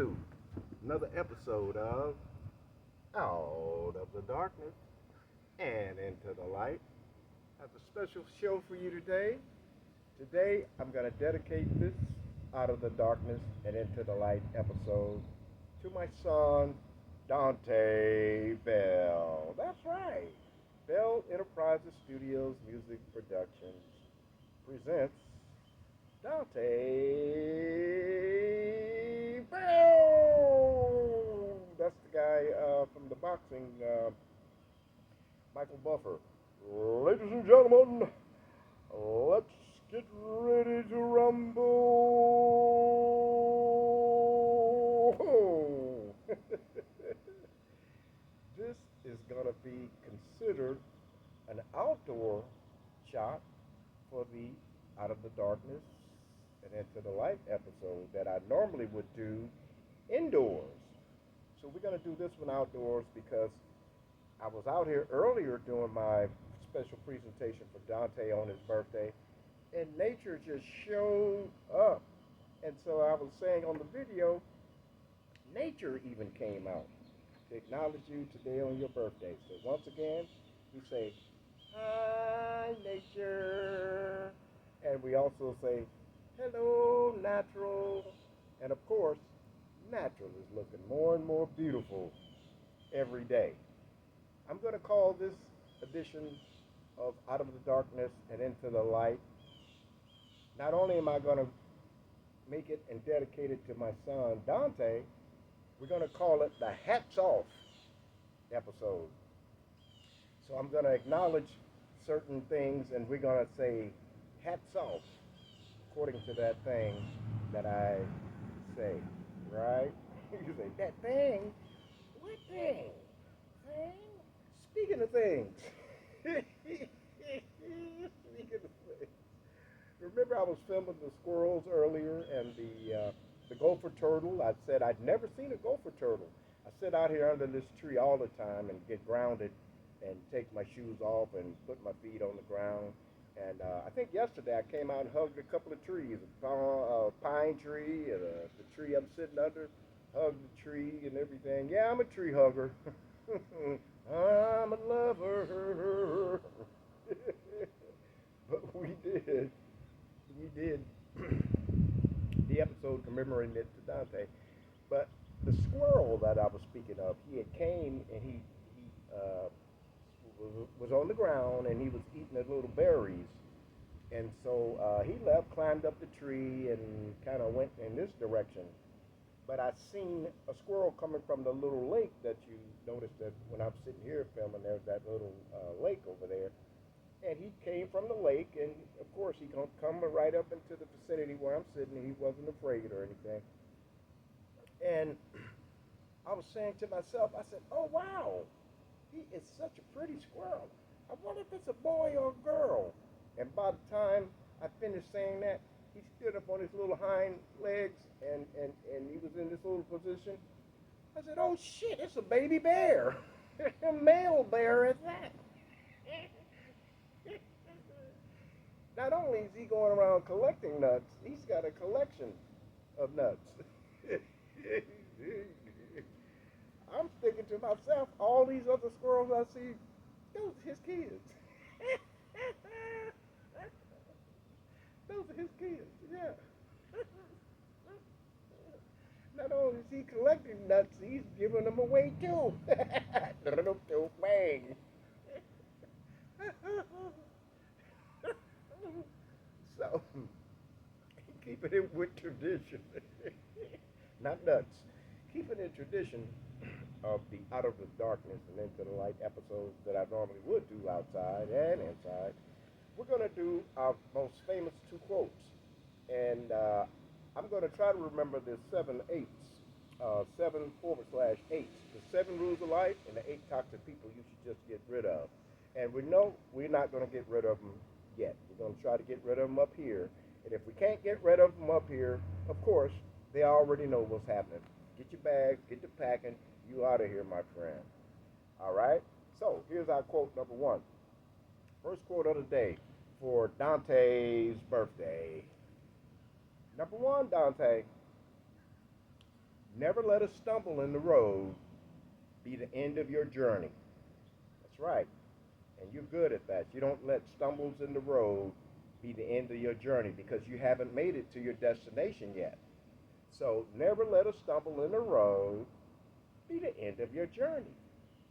to another episode of Out of the Darkness and Into the Light. I have a special show for you today. Today, I'm going to dedicate this Out of the Darkness and Into the Light episode to my son, Donte Belle. That's right. Belle Enterprises Studios Music Productions presents Donte Belle. That's the guy from the boxing, Michael Buffer. Ladies and gentlemen, let's get ready to rumble. This is going to be considered an outdoor shot for the Out of the Darkness and Into the Light episode that I normally would do indoors. So we're going to do this one outdoors because I was out here earlier doing my special presentation for Donte on his birthday, and nature just showed up. And so I was saying on the video, nature even came out to acknowledge you today on your birthday. So once again, we say, hi, nature. And we also say, hello, natural. And of course, natural is looking more and more beautiful every day. I'm going to call this edition of Out of the Darkness and Into the Light. Not only am I going to make it and dedicate it to my son, Donte, we're going to call it the Hats Off episode. So I'm going to acknowledge certain things, and we're going to say hats off according to that thing that I say, right? You say, that thing? What thing? Thing? Speaking of things. Speaking of things. Remember I was filming the squirrels earlier and the gopher turtle. I said I'd never seen a gopher turtle. I sit out here under this tree all the time and get grounded and take my shoes off and put my feet on the ground. And I think yesterday I came out and hugged a couple of trees, a pine tree and the tree I'm sitting under, hugged the tree and everything. Yeah, I'm a tree hugger. I'm a lover. But we did the episode commemorating it to Donte. But the squirrel that I was speaking of, he had came and he was on the ground and he was eating the little berries. And so he left, climbed up the tree and kind of went in this direction. But I seen a squirrel coming from the little lake that you noticed that when I'm sitting here filming, there's that little lake over there. And he came from the lake, and of course he come right up into the vicinity where I'm sitting, and he wasn't afraid or anything. And I was saying to myself, I said, oh wow, he is such a pretty squirrel. I wonder if it's a boy or a girl. And by the time I finished saying that, he stood up on his little hind legs, and he was in this little position. I said, oh shit, it's a baby bear. A male bear at that. Not only is he going around collecting nuts, he's got a collection of nuts. I'm thinking to myself, all these other squirrels I see, those are his kids. Those are his kids, yeah. Not only is he collecting nuts, he's giving them away too. Bang. So, keeping it with tradition, not nuts, keeping it tradition of the Out of the Darkness and Into the Light episodes that I normally would do outside and inside, we're going to do our most famous two quotes. And I'm going to try to remember the 7 8s, 7/8, the 7 rules of life and the 8 toxic people you should just get rid of. And we know we're not going to get rid of them yet. We're going to try to get rid of them up here. And if we can't get rid of them up here, of course, they already know what's happening. Get your bags, get the packing, you out of here, my friend. All right? So here's our quote number 1. First quote of the day for Donte's birthday. Number 1, Donte. Never let a stumble in the road be the end of your journey. That's right. And you're good at that. You don't let stumbles in the road be the end of your journey because you haven't made it to your destination yet. So never let a stumble in the road be the end of your journey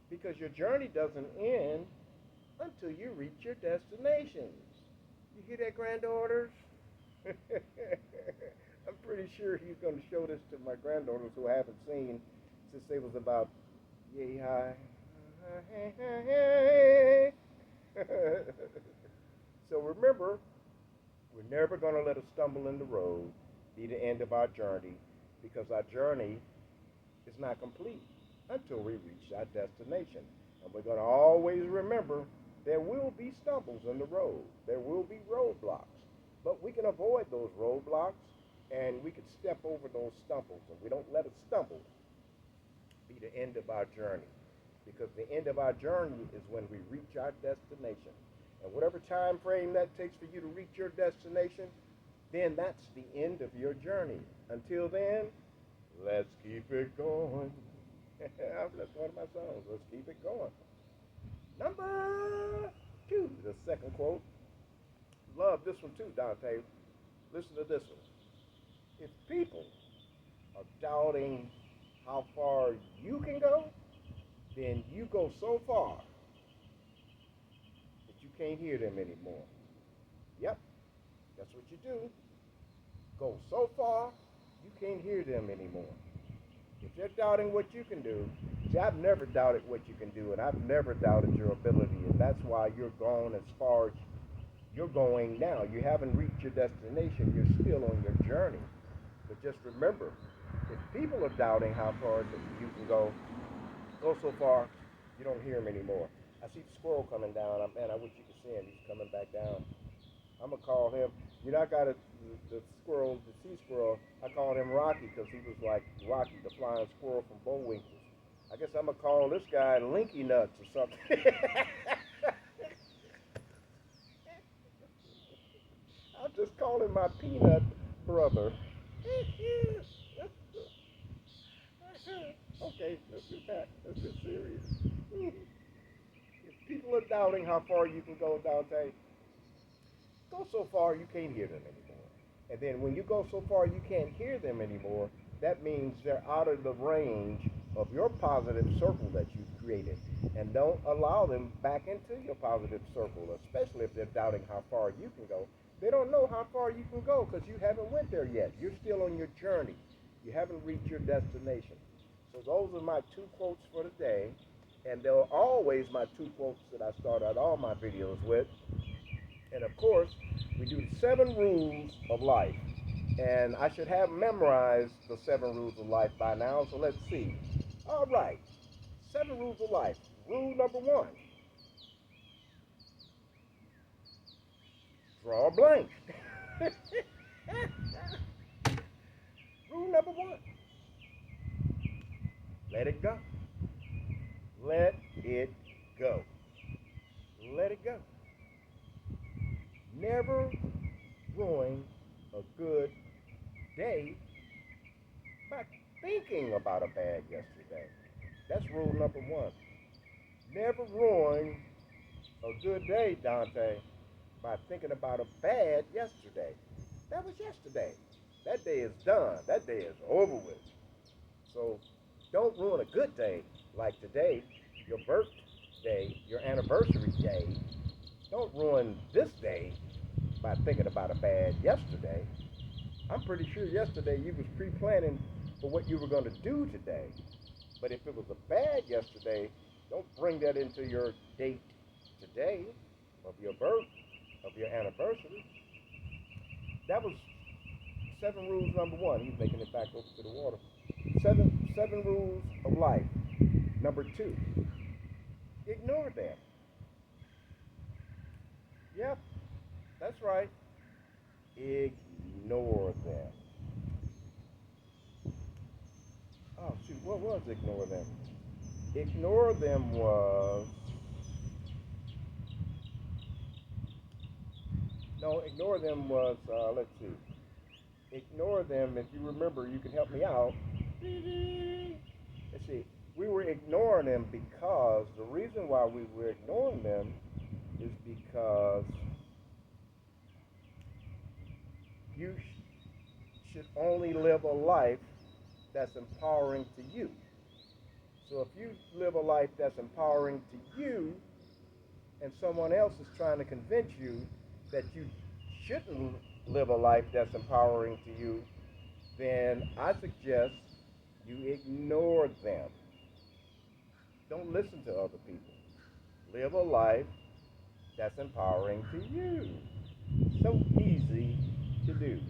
because your journey doesn't end until you reach your destinations. You hear that, granddaughters? I'm pretty sure he's going to show this to my granddaughters who I haven't seen since they was about yay high. So remember, we're never going to let a stumble in the road be the end of our journey because our journey is not complete until we reach our destination. And we're going to always remember there will be stumbles in the road. There will be roadblocks. But we can avoid those roadblocks and we can step over those stumbles. And we don't let a stumble be the end of our journey. Because the end of our journey is when we reach our destination. And whatever time frame that takes for you to reach your destination, then that's the end of your journey. Until then, let's keep it going. That's one of my songs. Let's keep it going. Number 2, the second quote. Love this one too, Donte. Listen to this one. If people are doubting how far you can go, then you go so far that you can't hear them anymore. Yep, that's what you do. Go so far, you can't hear them anymore. If they're doubting what you can do, see, I've never doubted what you can do, and I've never doubted your ability, and that's why you're going as far as you're going now. You haven't reached your destination. You're still on your journey. But just remember, if people are doubting how far you can go so far, you don't hear him anymore. I see the squirrel coming down. Man, I wish you could see him. He's coming back down. I'm going to call him. You know, I got the squirrel, the sea squirrel. I called him Rocky because he was like Rocky, the flying squirrel from Bullwinkle. I guess I'm going to call this guy Linky Nuts or something. I'll just call him my peanut brother. Okay, let's get back. Let's get serious. If people are doubting how far you can go, Donte, go so far you can't hear them anymore. And then when you go so far you can't hear them anymore, that means they're out of the range of your positive circle that you've created. And don't allow them back into your positive circle, especially if they're doubting how far you can go. They don't know how far you can go because you haven't went there yet. You're still on your journey. You haven't reached your destination. So those are my 2 quotes for today. And they're always my 2 quotes that I start out all my videos with. And of course, we do the 7 rules of life. And I should have memorized the 7 rules of life by now. So let's see. All right. 7 rules of life. Rule number 1. Draw a blank. Rule number 1. Let it go. Let it go. Let it go. Never ruin a good day by thinking about a bad yesterday. That's rule number 1. Never ruin a good day, Donte, by thinking about a bad yesterday. That was yesterday. That day is done. That day is over with. So don't ruin a good day like today, your birthday, your anniversary day. Don't ruin this day by thinking about a bad yesterday. I'm pretty sure yesterday you was pre-planning for what you were going to do today. But if it was a bad yesterday, don't bring that into your date today of your birth, of your anniversary. That was 7 rules number 1. He's making it back over to the water. Seven rules of life. Number 2, ignore them. Yep, that's right. Ignore them. Oh, shoot, what was ignore them? Ignore them was... No, ignore them was, let's see. Ignore them, if you remember, you can help me out. Let's see. We were ignoring them because the reason why we were ignoring them is because you should only live a life that's empowering to you. So if you live a life that's empowering to you and someone else is trying to convince you that you shouldn't live a life that's empowering to you, then I suggest you ignore them. Don't listen to other people. Live a life that's empowering to you. So easy to do.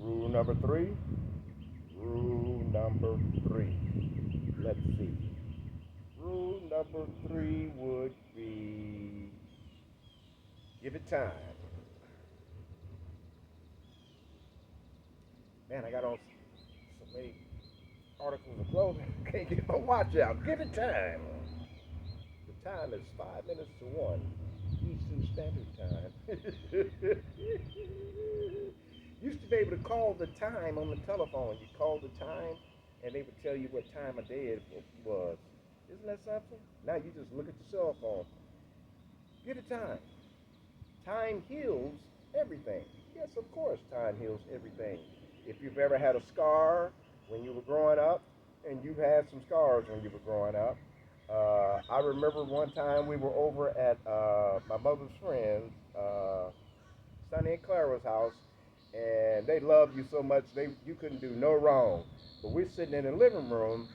Rule number three. Rule number three. Let's see. Rule number three would be give it time. Man, I got on so many articles of clothing. Can't get my watch out. Give it time. The time is 5 minutes to 1 Eastern Standard Time. Used to be able to call the time on the telephone. You call the time, and they would tell you what time of day it was. Isn't that something? Now you just look at your cell phone. Give it time. Time heals everything. Yes, of course, time heals everything. If you've ever had a scar when you were growing up, and you've had some scars when you were growing up, I remember one time we were over at my mother's friends, Sonny and Clara's house, and they loved you so much you couldn't do no wrong. But we're sitting in the living room,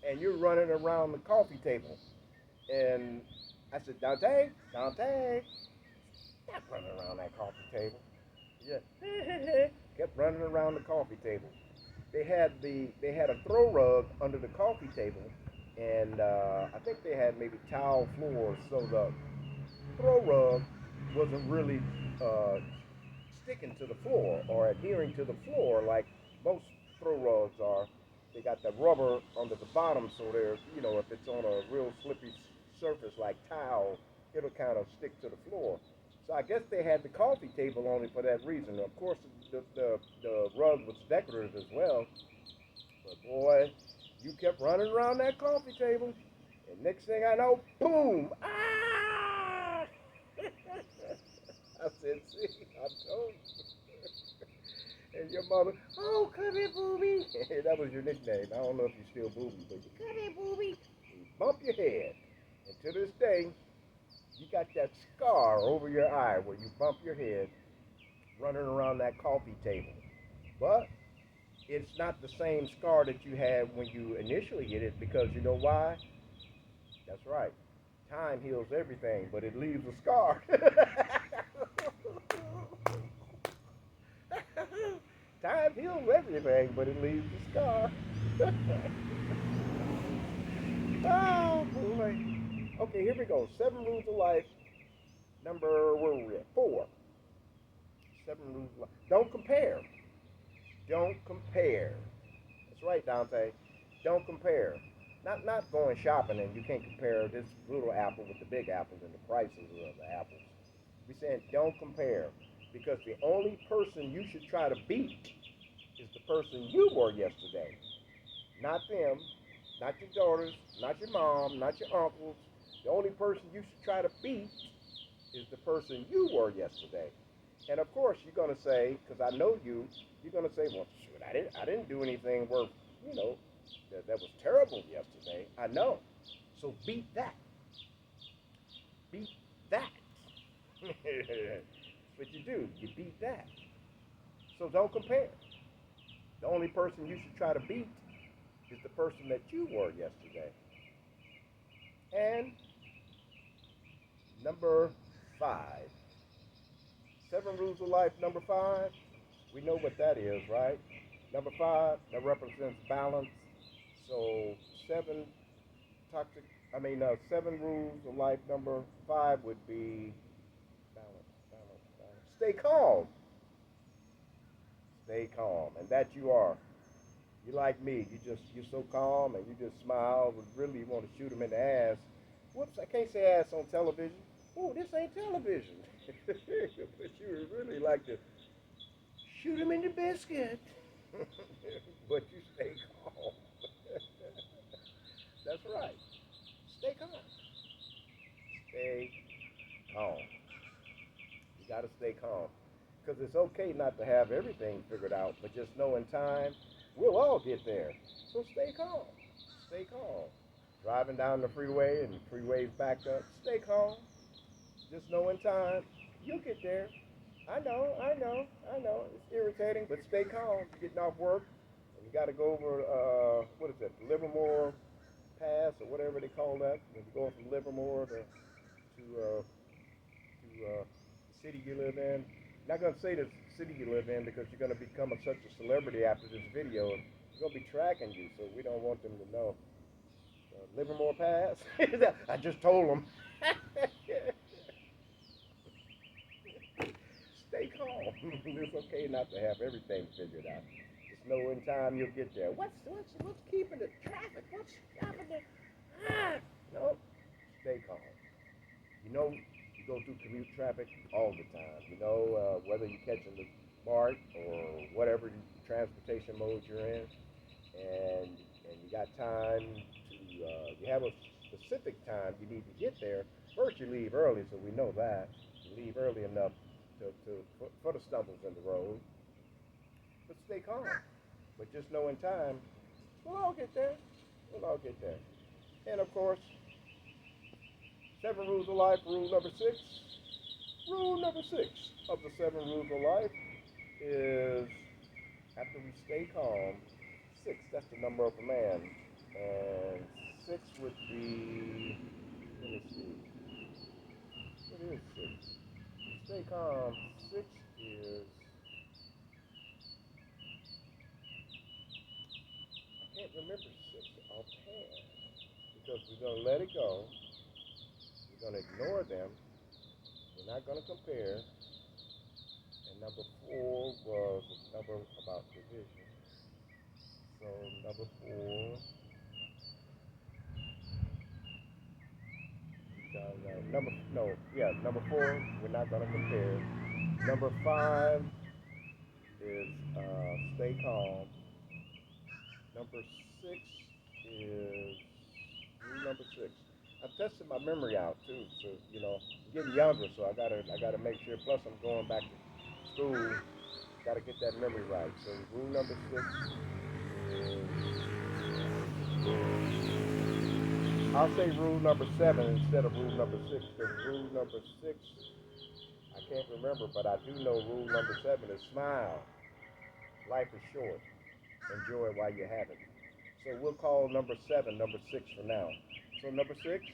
and you're running around the coffee table, and I said, Donte, stop running around that coffee table. Yeah, kept running around the coffee table. They had a throw rug under the coffee table, and I think they had maybe tile floors, so the throw rug wasn't really sticking to the floor or adhering to the floor like most throw rugs are. They got the rubber under the bottom, so they're, if it's on a real slippy surface like tile, it'll kind of stick to the floor. So I guess they had the coffee table only for that reason. Of course, the rug was decorative as well. But boy, you kept running around that coffee table, and next thing I know, boom! Ah! I said, see, I told you. And your mother, oh, come here, booby. That was your nickname. I don't know if you're still booby, but you come here, booby. You bump your head. And to this day, you got that scar over your eye where you bump your head running around that coffee table. But it's not the same scar that you had when you initially hit it, because you know why? That's right. Time heals everything, but it leaves a scar. Time heals everything, but it leaves a scar. Oh, boy. Okay, here we go. 7 rules of life. Where were we at? 4. 7 rules of life. Don't compare. Don't compare. That's right, Donte. Don't compare. Not going shopping and you can't compare this little apple with the big apples and the prices of the apples. We're saying don't compare, because the only person you should try to beat is the person you were yesterday. Not them, not your daughters, not your mom, not your uncles. The only person you should try to beat is the person you were yesterday. And of course, you're going to say, because I know you're going to say, well, shoot, I didn't do anything worth, that was terrible yesterday. I know. So beat that. Beat that. That's what you do. You beat that. So don't compare. The only person you should try to beat is the person that you were yesterday. And number 5. 7 rules of life, number 5. We know what that is, right? Number 5, that represents balance. So 7 rules of life, number 5 would be balance. Stay calm. Stay calm. And that you are. You like me. You're so calm and you just smile. But really, you want to shoot them in the ass. Whoops, I can't say ass on television. Oh, this ain't television. But you would really like to shoot him in the biscuit. but you stay calm. That's right. Stay calm. Stay calm. You got to stay calm. Because it's okay not to have everything figured out, but just know in time, we'll all get there. So stay calm. Stay calm. Driving down the freeway and the freeway's backed up, stay calm. Just know in time, you'll get there. I know. It's irritating, but stay calm. You're getting off work, and you got to go over, what is it, Livermore Pass or whatever they call that. When you go from Livermore to the city you live in. Not gonna say the city you live in because you're gonna become such a celebrity after this video. They're gonna be tracking you, so we don't want them to know. Livermore Pass. I just told them. Stay calm. It's okay not to have everything figured out. Just know in time you'll get there. What's keeping the traffic? What's stopping the? No. Stay calm. You know, you go through commute traffic all the time. You know, whether you're catching the BART or whatever transportation mode you're in, and you got time to, you have a specific time you need to get there. First, you leave early, so we know that. You leave early enough for the stumbles in the road, but stay calm. But just know in time, we'll all get there. We'll all get there. And of course, 7 rules of life, rule number 6. Rule number 6 of the 7 rules of life is after we stay calm, 6, that's the number of a man. And 6 would be, let me see, what is 6? Stay calm, 6 is, I can't remember 6 offhand because we're going to let it go. We're going to ignore them. We're not going to compare. And number 4 was a number about division. So number 4, number 4, we're not going to compare. Number 5 is stay calm. Number 6 is rule number 6. I'm testing my memory out too, so I'm getting younger, so I gotta make sure. Plus, I'm going back to school. Gotta get that memory right. So rule number 6 is, I'll say rule number 7 instead of rule number 6, because rule number 6 I can't remember, but I do know rule number 7 is smile. Life is short. Enjoy it while you have it. So we'll call number 7 number 6 for now. So number 6,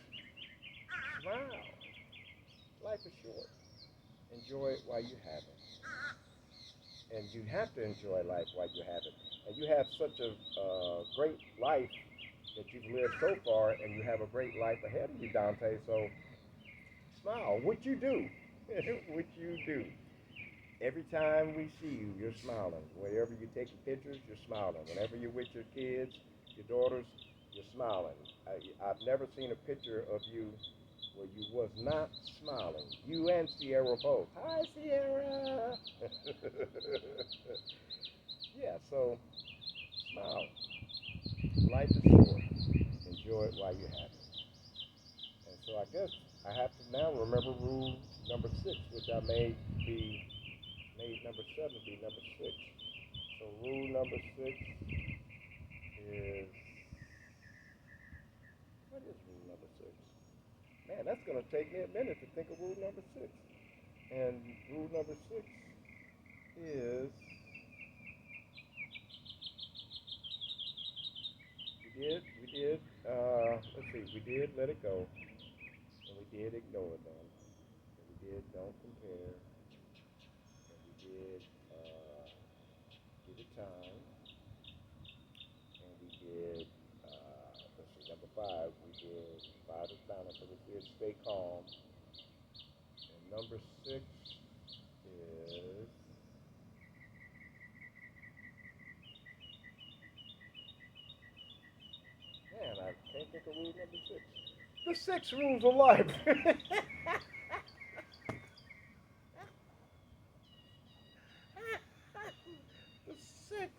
smile. Life is short. Enjoy it while you have it. And you have to enjoy life while you have it. And you have such a great life that you've lived so far, and you have a great life ahead of you, Donte. So smile. What you do. What you do. Every time we see you, you're smiling. Wherever you're taking pictures, you're smiling. Whenever you're with your kids, your daughters, you're smiling. I've never seen a picture of you where you was not smiling. You and Sierra both. Hi, Sierra. Yeah, so smile. Life is short. Enjoy it while you have it. And so I guess I have to now remember rule number 6, which I made number 7 be number 6. So rule number 6 is, what is rule number 6? Man, that's going to take me a minute to think of rule number 6. And rule number 6 is, let's see, we did let it go, and we did ignore them, and we did don't compare, and we did give it time, and we did, let's see, number 5, we did 5 is balance, so we did stay calm, and number 6 is, man, I can't think of rule number 6. The 6 rules of life. The 6.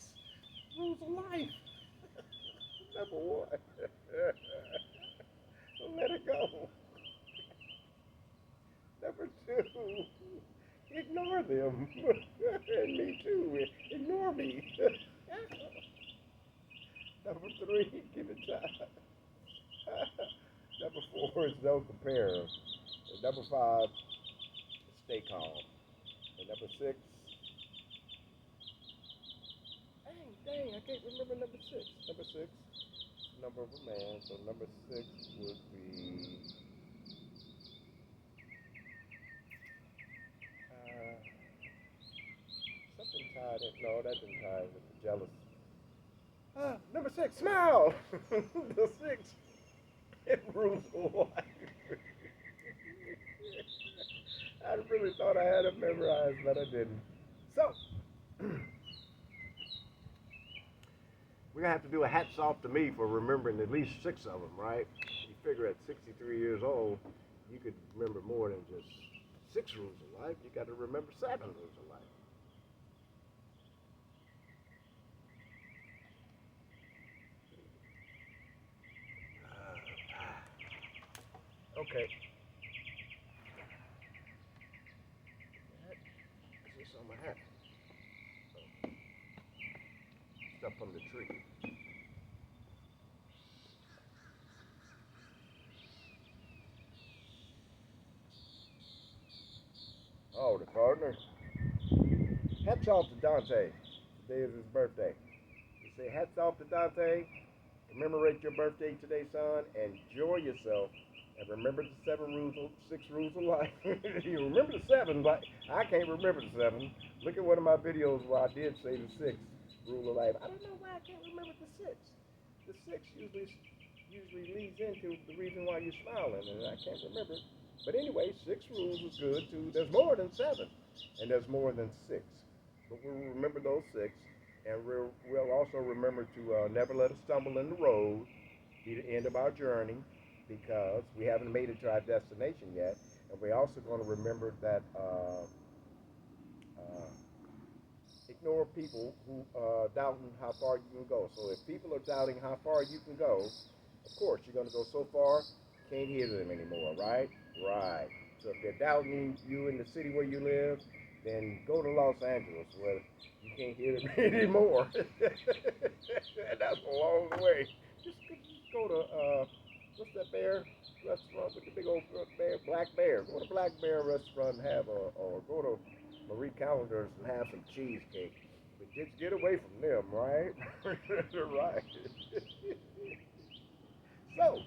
Number two, ignore them. And me too. Ignore me. Number three, give it time. Number four is don't compare. And number five, stay calm. And number six, dang, I can't remember number six. Number six, number of a man. So number six would be something tied in. No, that didn't tie in with the jealous. Number six, smile. The six, it rules life. I really thought I had it memorized, but I didn't. So, we're going to have to do a hats off to me for remembering at least six of them, right? You figure at 63 years old, you could remember more than just six rules of life. You got to remember seven rules of life. Okay. Is this on my hat? Stuff from the tree. Oh, the partner. Hats off to Donte. Today is his birthday. You say hats off to Donte. Commemorate your birthday today, son. Enjoy yourself. And remember the six rules of life. You remember the seven, but I can't remember the seven. Look at one of my videos where I did say the sixth rule of life. I don't know why I can't remember the six. The six usually leads into the reason why you're smiling, and I can't remember it. But anyway, six rules is good too. There's more than seven, and there's more than six. But we'll remember those six, and we'll also remember to never let us stumble in the road, be the end of our journey, because we haven't made it to our destination yet. And we're also going to remember that ignore people who are doubting how far you can go. So if people are doubting how far you can go, of course, you're going to go so far, can't hear them anymore, right? Right. So if they're doubting you in the city where you live, then go to Los Angeles where you can't hear them anymore. And that's a long way. Just go to, what's that bear restaurant with the big old bear? Black Bear. Go to Black Bear restaurant and have or go to Marie Callender's and have some cheesecake. But just get away from them, right? Right. So,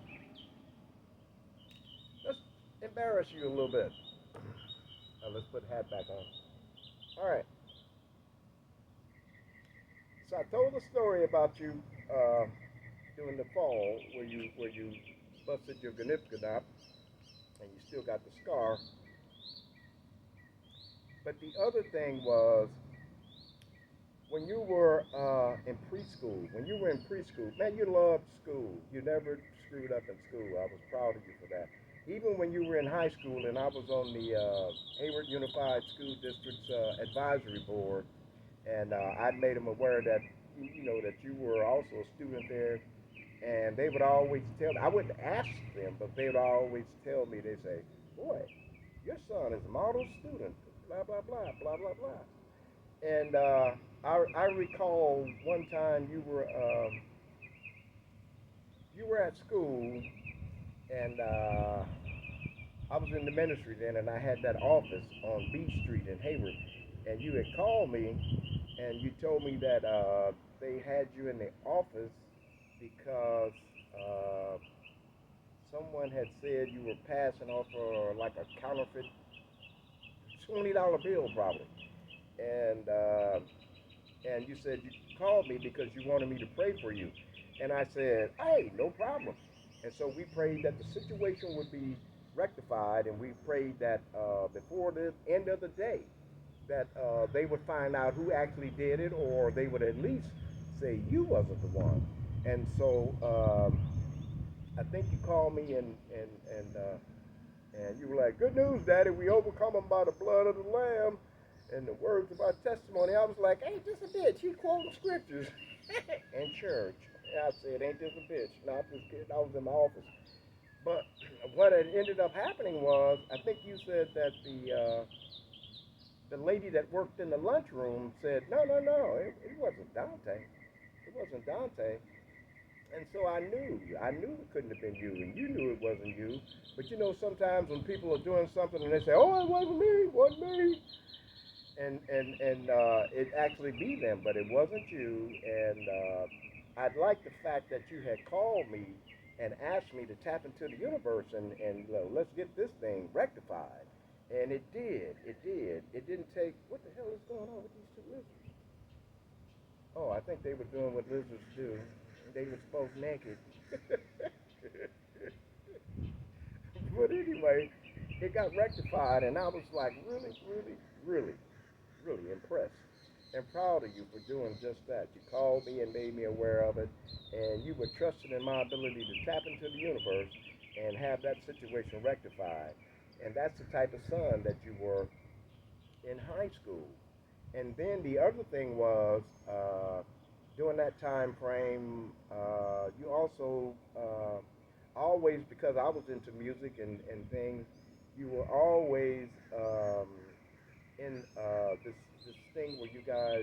let's embarrass you a little bit. Now let's put the hat back on. All right. So I told the story about you during the fall where you busted your Ganipskadop and you still got the scar. But the other thing was when you were in preschool, man, you loved school. You never screwed up in school. I was proud of you for that. Even when you were in high school and I was on the Hayward Unified School District's advisory board, and I made them aware that, that you were also a student there, and they would always tell me, I wouldn't ask them, but they would always tell me, they say, boy, your son is a model student, blah, blah, blah, blah, blah, blah. And I recall one time you were at school, and I was in the ministry then, and I had that office on B Street in Hayward, and you had called me, and you told me that they had you in the office because someone had said you were passing off for like a counterfeit $20 bill probably, and you said you called me because you wanted me to pray for you, and I said, hey, no problem. And so we prayed that the situation would be rectified, and we prayed that before the end of the day that they would find out who actually did it, or they would at least say you wasn't the one. And so I think you called me and you were like, good news, Daddy, we overcome them by the blood of the Lamb and the words of our testimony. I was like, ain't this a bitch? He quoting scriptures in church. And I said, ain't this a bitch? No, I'm just kidding. I was in my office. But what had ended up happening was, I think you said that the lady that worked in the lunchroom said, no, no, no, it wasn't Dante. It wasn't Dante. And so I knew it couldn't have been you, and you knew it wasn't you. But you know, sometimes when people are doing something and they say, "Oh, it wasn't me, it wasn't me," and it actually be them, but it wasn't you. And I'd like the fact that you had called me and asked me to tap into the universe and let's get this thing rectified. And it did. It did. It didn't take. What the hell is going on with these two lizards? Oh, I think they were doing what lizards do. They were both naked. But anyway, it got rectified, and I was like really, really, really, really impressed and proud of you for doing just that. You called me and made me aware of it, and you were trusting in my ability to tap into the universe and have that situation rectified. And that's the type of son that you were in high school. And then the other thing was, during that time frame, you also always, because I was into music and things, you were always in this thing where you guys